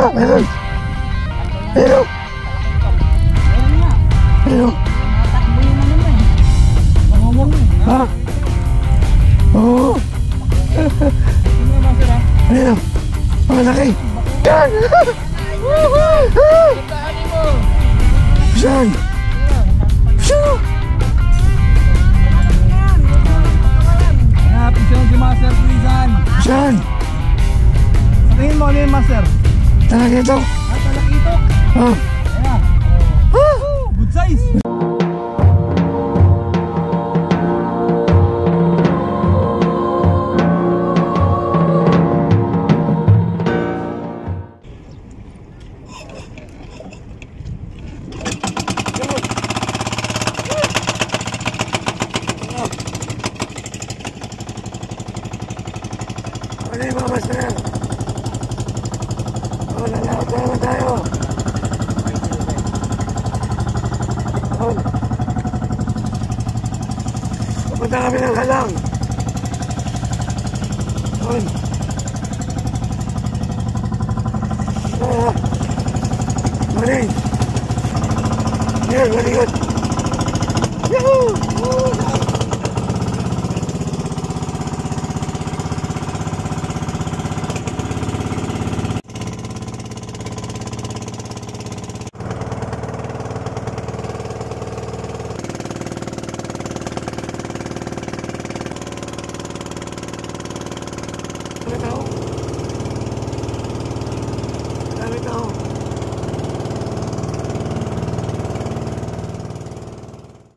nga, meron. Pero ha? Oo. Ayun o. Malaki. Yan! Saan? Saan? Pisyon si Master Crisan. Saan? Sa tingin mo ano yung Master? Talakitok. Talakitok. Oh. Ayan. Good size. Ano yung mga master? Oh, lalakot na naman tayo. Oh. Pupunta kami ng halang. Oh. Morning. Yeah, very good. Yahoo!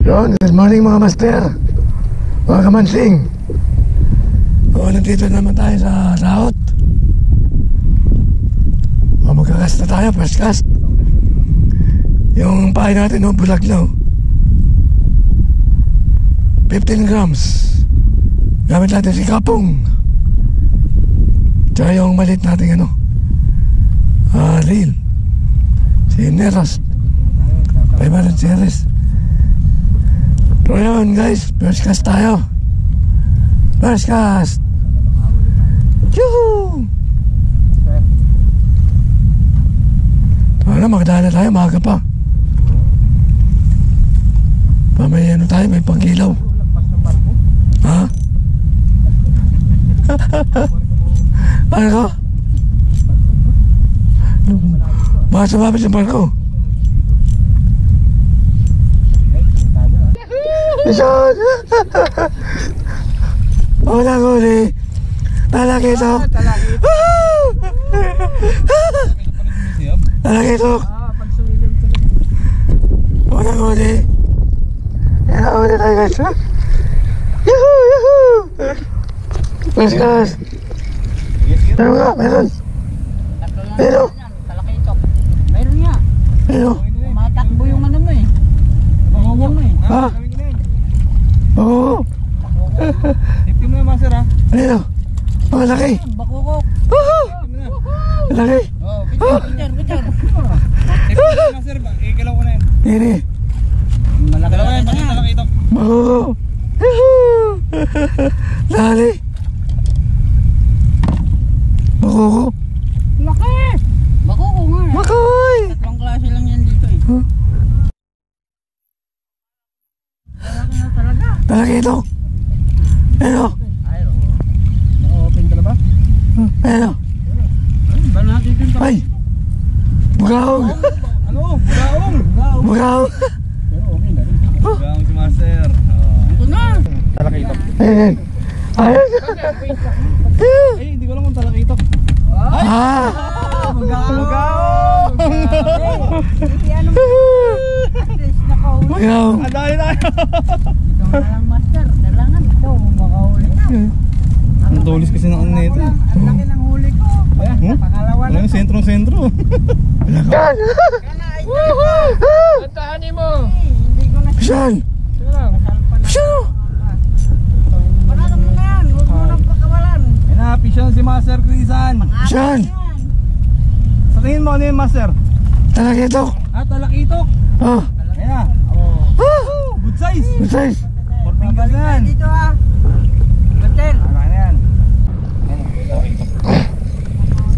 Yun, good morning mga master, mga kamansing. O, nandito naman tayo sa laot. O, magkakast na tayo, first cast. Yung pahay natin, no, bulag na, 15 grams. Gamit natin si Kapong. Tsaka yung malit natin, reel. Si Neros 500 series. So yun guys, first cast tayo. First cast. Yuhuu! Magdala tayo, maaga pa. May tayo, may pangkilaw. Ha? Ano ko? Baka sumabit yung barko. Isod! Unang huli. Talakitok. Talakitok. Unang huli. Yan ang huli tayo guys. Yuhuu! Yuhuu! First class. Meron nga, meron. Meron. Talakitok. Meron nga. Meron. Matakbo yung ano mo eh. Pangungong mo eh. Ha? Oo. Tipim mo yung Master ha. Ayun o. Malaki. Bakukok. Woohoo! Malaki. Oh, Bitar. tipim mo Master ba? Ikalaw ko na yun. Hindi. Malaki Dalawa yan, na yan. talakitok. Makuko. Yuhuu! Dali. Makuko. Laki. Bakukok nga. Makoy! Tatlong klase lang yan dito eh. Huh? Malaki na talaga. Talakitok. Ayun o. Ay, oo. Naka-open ka na ba? Ayun o. Ba natin din pa? Ay! Bugaong! Ano? Bugaong! Bugaong! Pero okay na rin. Bugaong si Master. Ito na. Talakitok. Ayun! Ayun! Ay, hindi ko alam kung talakitok. Ah! Bugaong! Hindi ano mo. Please, nakahuli. Bugaong! Adali na! Ikaw na lang master. Dalangan ito. Makahuli na. Ang tulis kasi ng ano nito. Ang laki ng huli ko. Pangalawa Ano na. yung sentro-sentro? Yan! Tantahanin mo. Hindi ko na. Saan? Saan? Panalo mo na yan. Huwag mo nang pakawalan. Yan na, pisyon si Master Crisan. Saan? Sa tingin mo ano yung Master? Talakitok! Talakitok. Oh! Ayan na. Good size. Good size! 4 fingers na yan. Dito ah. Batel. Malaki na yan. Ayan, talakitok.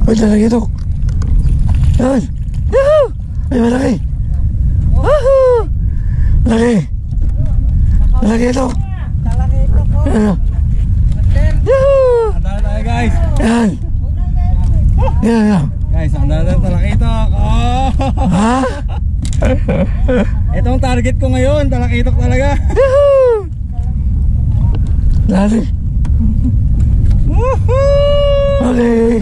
Uy, talakitok! Yan. Yahoo! Ay, malaki. Woohoo! Malaki. Malaki ito. Talaki ito ko. Yan. Master. Yahoo! Andala tayo guys. Yan. Yan, yan. Guys, andala talakitok. Oh! Ha? Itong target ko ngayon, talakitok talaga. Yahoo! Dali. Woohoo! Okay.